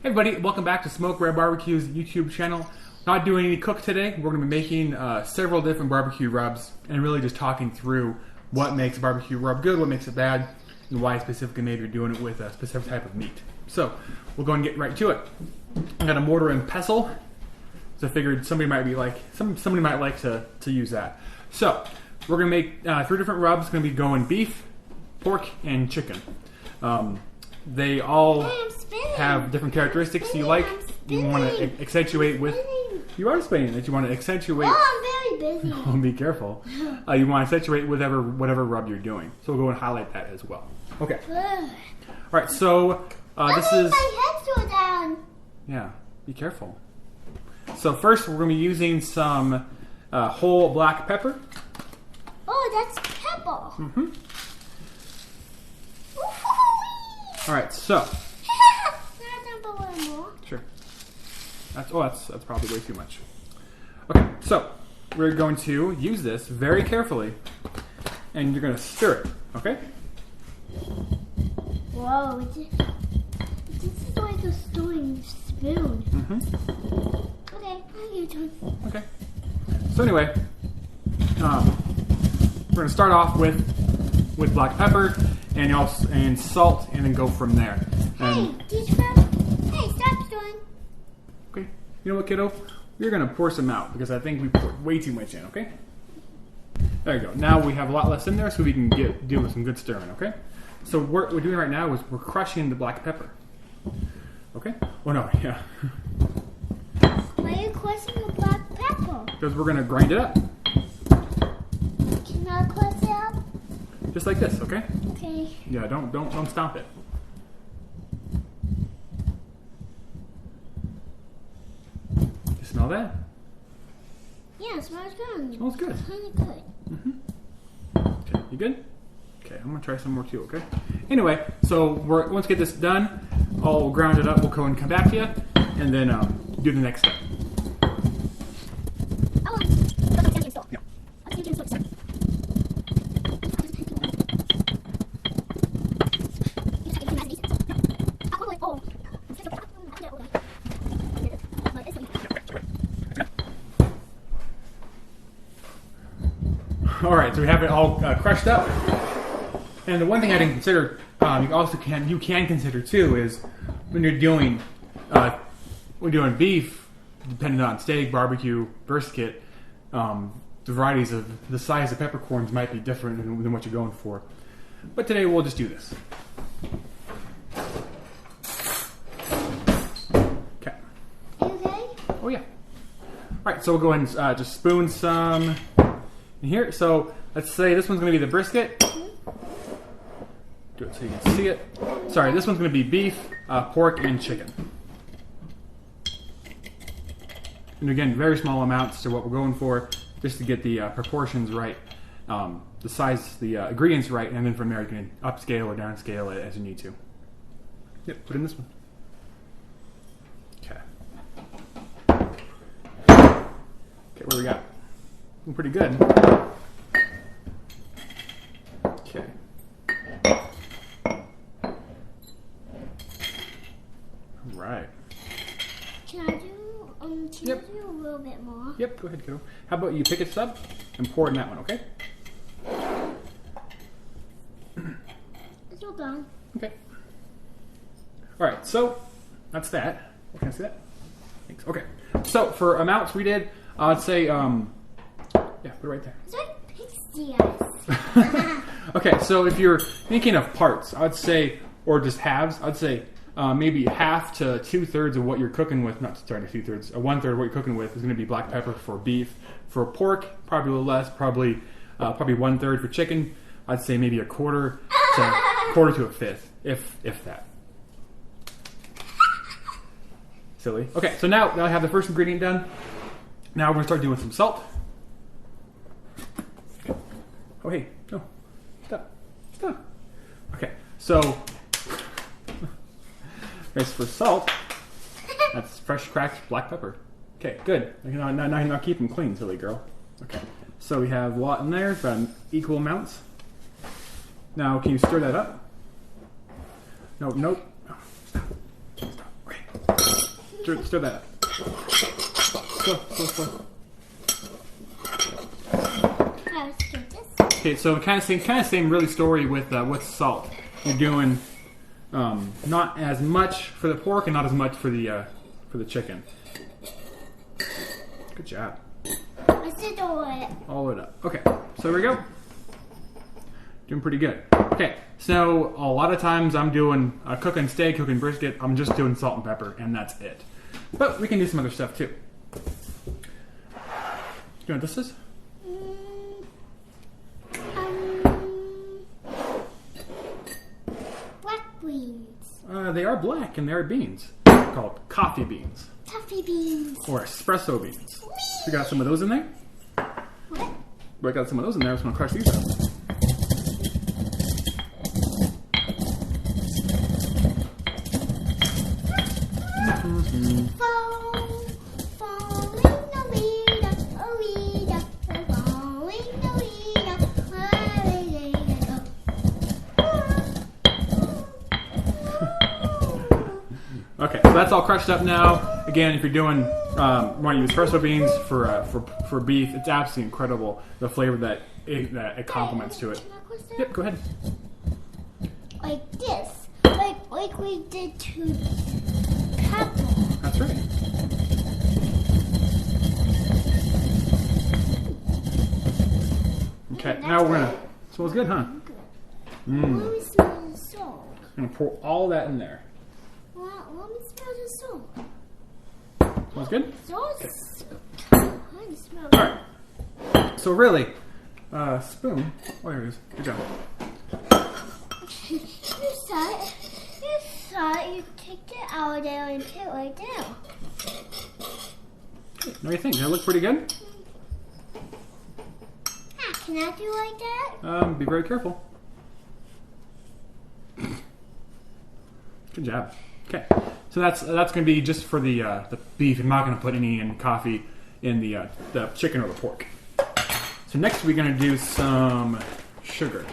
Hey everybody, welcome back to Smoke Red Barbecue's YouTube channel. Not doing any cook today. We're going to be making several different barbecue rubs and really just talking through what makes a barbecue rub good, what makes it bad, and why specifically maybe you're doing it with a specific type of meat. So we'll go and get right to it. I got a mortar and pestle, so I figured somebody might like to use that. So we're going to make 3 different rubs. It's going to be going beef, pork, and chicken. They all have different characteristics you like. You want to accentuate with. You are spinning that you want to accentuate. Oh, I'm very busy. Oh, be careful. You want to accentuate whatever rub you're doing. So we'll go and highlight that as well. Okay. All right. So this is. My head's so down. Yeah. Be careful. So first, we're going to be using some whole black pepper. Oh, that's pepper. Mm-hmm. All right, so. Sure. That's probably way too much. Okay, so we're going to use this very carefully, and you're going to stir it. Okay. Whoa! This is like a stirring spoon. Mm-hmm. Okay, I'll use one. Okay. So anyway, we're going to start off with black pepper and salt, and then go from there. Hey, stop stirring. Okay. You know what, kiddo? We're going to pour some out because I think we poured way too much in. Okay. There you go. Now we have a lot less in there, so we can do some good stirring. Okay. So what we're doing right now is we're crushing the black pepper. Okay. Oh no. Yeah. Why are you crushing the black pepper? Because we're going to grind it up. Can I crush it up? Just like this. Okay. Okay. Yeah. Don't stomp it. You smell that? Yeah, it smells good. Smells good. It's kind of good. Mm-hmm. Okay, you good? Okay, I'm gonna try some more too. Okay. Anyway, so once we get this done, I'll ground it up. We'll go and come back to you, and then do the next step. All right, so we have it all crushed up. And the one thing I didn't consider, you can consider too, is when you're doing beef, depending on steak, barbecue, brisket, the varieties of the size of peppercorns might be different than what you're going for. But today we'll just do this. Okay. Okay. Oh yeah. All right, so we'll go ahead and just spoon some in here. So let's say this one's going to be the brisket. Do it so you can see it. Sorry, this one's going to be beef, pork, and chicken. And again, very small amounts to what we're going for, just to get the proportions right, the size, the ingredients right, and then from there you can upscale or downscale it as you need to. Yep, put in this one. Okay. Okay, what do we got? Looking pretty good. Okay. Right. Can I do a little bit more? Yep, go ahead, kiddo. How about you pick it up and pour in that one, okay? It's all done. Okay. Alright, so that's that. Can I see that? Thanks. Okay. So for amounts we did, I'd say, yeah, put it right there. It's like pixie eyes. Okay, so if you're thinking of parts, I'd say, or just halves, I'd say maybe half to 2/3 of what you're cooking with, not sorry, 2/3, 1/3 of what you're cooking with is going to be black pepper for beef. For pork, probably a little less, probably 1/3 for chicken. I'd say maybe a quarter to a fifth, if that. Silly. Okay, so now I have the first ingredient done. Now we're going to start doing some salt. Oh, hey, no. Stop. Okay, so as for salt, that's fresh cracked black pepper. Okay, good. Now you're keep them clean, silly girl. Okay, so we have a lot in there, but equal amounts. Now, can you stir that up? No, nope. Stop. Okay. Stir that up. Slow. Okay, so kind of same really story with salt. You're doing not as much for the pork and not as much for the chicken. Good job. Let's do it. All it up. Okay, so here we go. Doing pretty good. Okay, so a lot of times I'm doing cooking steak, cooking brisket. I'm just doing salt and pepper, and that's it. But we can do some other stuff too. You know what this is? Black beans. They are black, and they are beans. They're called coffee beans. Coffee beans. Or espresso beans. We got some of those in there. What? We got some of those in there. I just want to crush these up. Okay, so that's all crushed up now. Again, if you're doing want to use espresso beans for beef, it's absolutely incredible the flavor that it complements to it. Yep, go ahead. Like this, like we did to pepper. That's right. Okay, now we're gonna. Smells good, huh? Let me smell the salt. I'm gonna pour all that in there. Let me smell the salt. Smells good. Salt's kind of smells. All right. So really, spoon. Oh, there it is. Good job. You saw it. You take it out there and put it right there. What do you think? Does that look pretty good? Can I do like that? Be very careful. Good job. Okay, so that's going to be just for the beef. I'm not going to put any in coffee in the chicken or the pork. So next we're going to do some sugar.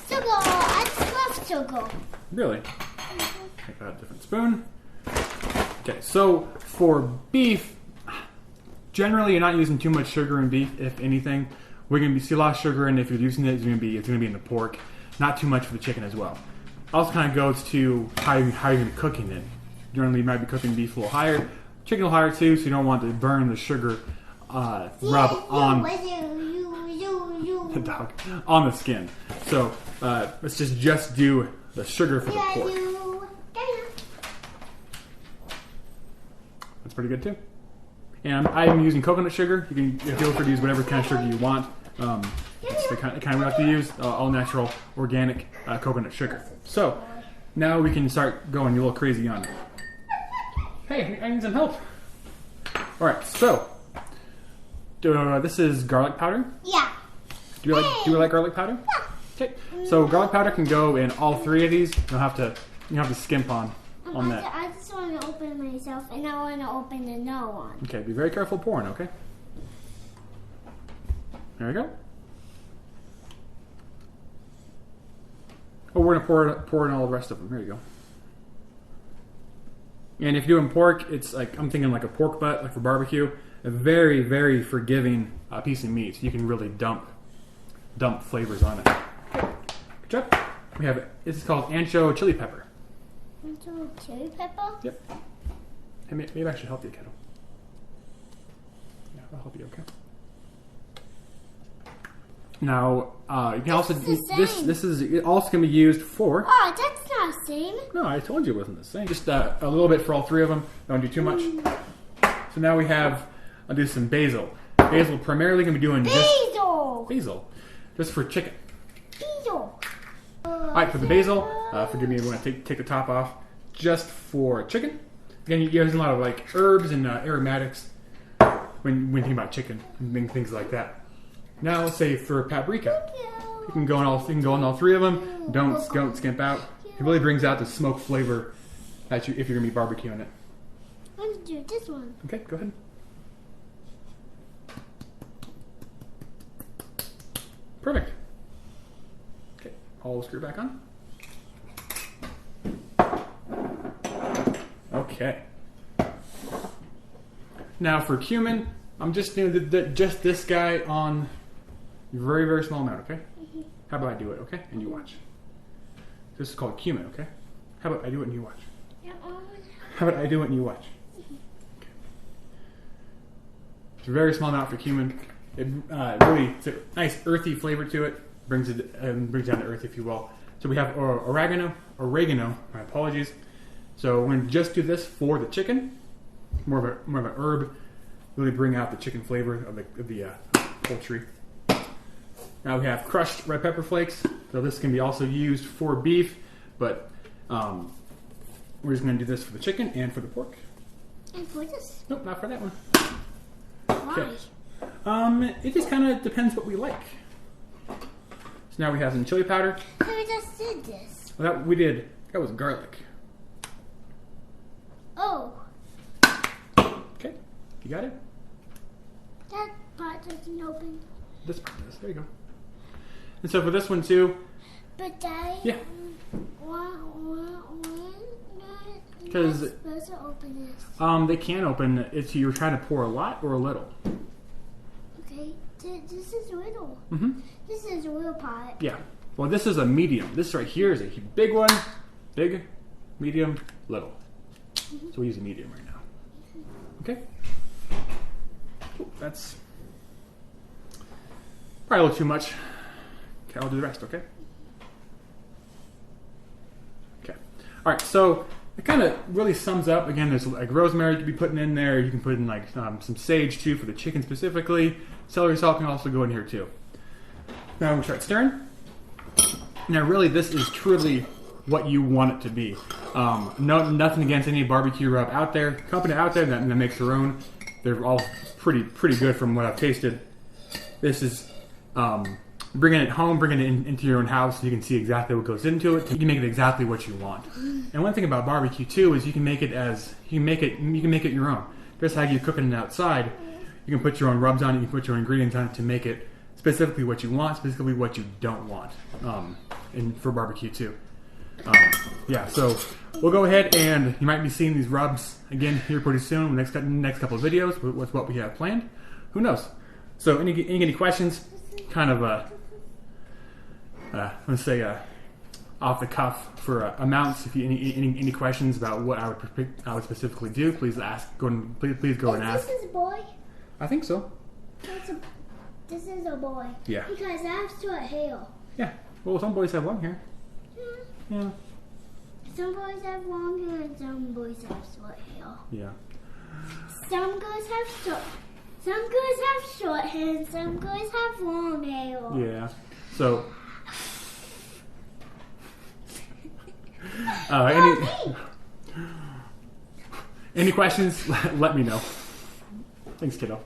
Sugar. I just love sugar. Really? Take out a different spoon. Okay, so for beef, generally you're not using too much sugar in beef. If anything, we're going to see a lot of sugar, and if you're using it, it's going to be in the pork. Not too much for the chicken as well. Also kind of goes to how you're going to be cooking it. Generally, you might be cooking beef a little higher, chicken a little higher too, so you don't want to burn the sugar rub on the dog on the skin. So let's just do the sugar for the pork. That's pretty good too. And I'm using coconut sugar. You can feel free to use whatever kind of sugar you want. It's the kind we like to use, all natural, organic coconut sugar. So now we can start going a little crazy on it. Hey, I need some help. All right, so this is garlic powder. Yeah. Do you like garlic powder? Yeah. Okay. So garlic powder can go in all three of these. You have to skimp on that. I just want to open myself, and I want to open another one. Okay, be very careful pouring, okay? There we go. Oh, we're going to pour in all the rest of them. There you go. And if you're doing pork, it's like, I'm thinking like a pork butt, like for barbecue. A very, very forgiving piece of meat. You can really dump flavors on it. Okay. Good job. We have it. This is called ancho chili pepper. Ancho chili pepper? Yep. Hey, maybe I should help you, kiddo. Yeah, I'll help you, okay? Now, you can also this is also going to be used for. Oh, that's not the same. No, I told you it wasn't the same. Just a little bit for all three of them. Don't do too much. So now we have. I'll do some basil. Basil primarily going to be doing basil, just for chicken. Basil. All right, for the basil, forgive me, I'm going to take the top off. Just for chicken. Again, you're using a lot of like herbs and aromatics when thinking about chicken and things like that. Now, let's say for paprika, you can go on all three of them. Don't skimp out. It really brings out the smoke flavor if you're gonna be barbecuing it. I'm gonna do this one. Okay, go ahead. Perfect. Okay, I'll screw it back on. Now for cumin, I'm just doing just this guy on a very, very small amount, okay? How about I do it, okay? And you watch. This is called cumin, okay? How about I do it and you watch? Yeah, How about I do it and you watch? Okay. It's a very small amount for cumin. It really, it's a nice earthy flavor to it. Brings down to earth, if you will. So we have oregano. My apologies. So we're going to just do this for the chicken. More of an herb. Really bring out the chicken flavor of the poultry. Now we have crushed red pepper flakes. So this can be also used for beef, but we're just going to do this for the chicken and for the pork. and for this. Nope, not for that one. Why? It just kind of depends what we like. So now we have some chili powder. So we just did this. That was garlic. Oh, Okay, you got it? that part doesn't open. This part does. There you go. And so for this one too, But Daddy, Yeah. Why 'Cause- supposed to open this? they can open if you're trying to pour a lot or a little. Okay, this is little. Mm-hmm. This is a little pot. Yeah. Well, this is a medium. This right here is a big one. Big, medium, little. So we use a medium right now. Okay. Cool. That's probably a little too much. Okay, I'll do the rest, okay? Okay. All right, so it kind of really sums up. Again, there's like rosemary you could be putting in there. You can put in like some sage too for the chicken specifically. Celery salt can also go in here too. Now I'm gonna start stirring. Now really this is truly what you want it to be. Nothing against any barbecue rub out there. Company out there that makes their own. They're all pretty good from what I've tasted. This is bringing it home, bringing it into your own house, so you can see exactly what goes into it. You can make it exactly what you want. And one thing about barbecue too is you can make it your own. Just like you're cooking it outside, you can put your own rubs on it. You can put your own ingredients on it to make it specifically what you want, specifically what you don't want. And for barbecue too. Yeah, so we'll go ahead and you might be seeing these rubs again here pretty soon. Next couple of videos with what we have planned. Who knows? So any questions? Kind of let's say off the cuff for amounts. If you any questions about what I would specifically do, please ask. Please go and ask. This is a boy. I think so. This is a boy. Yeah. Because I have short hair. Yeah. Well, some boys have long hair. Yeah. Some boys have long hair and some boys have short hair. Yeah. Some girls have short hair and some girls have long hair. Yeah. So. Any questions? Let me know. Thanks, kiddo.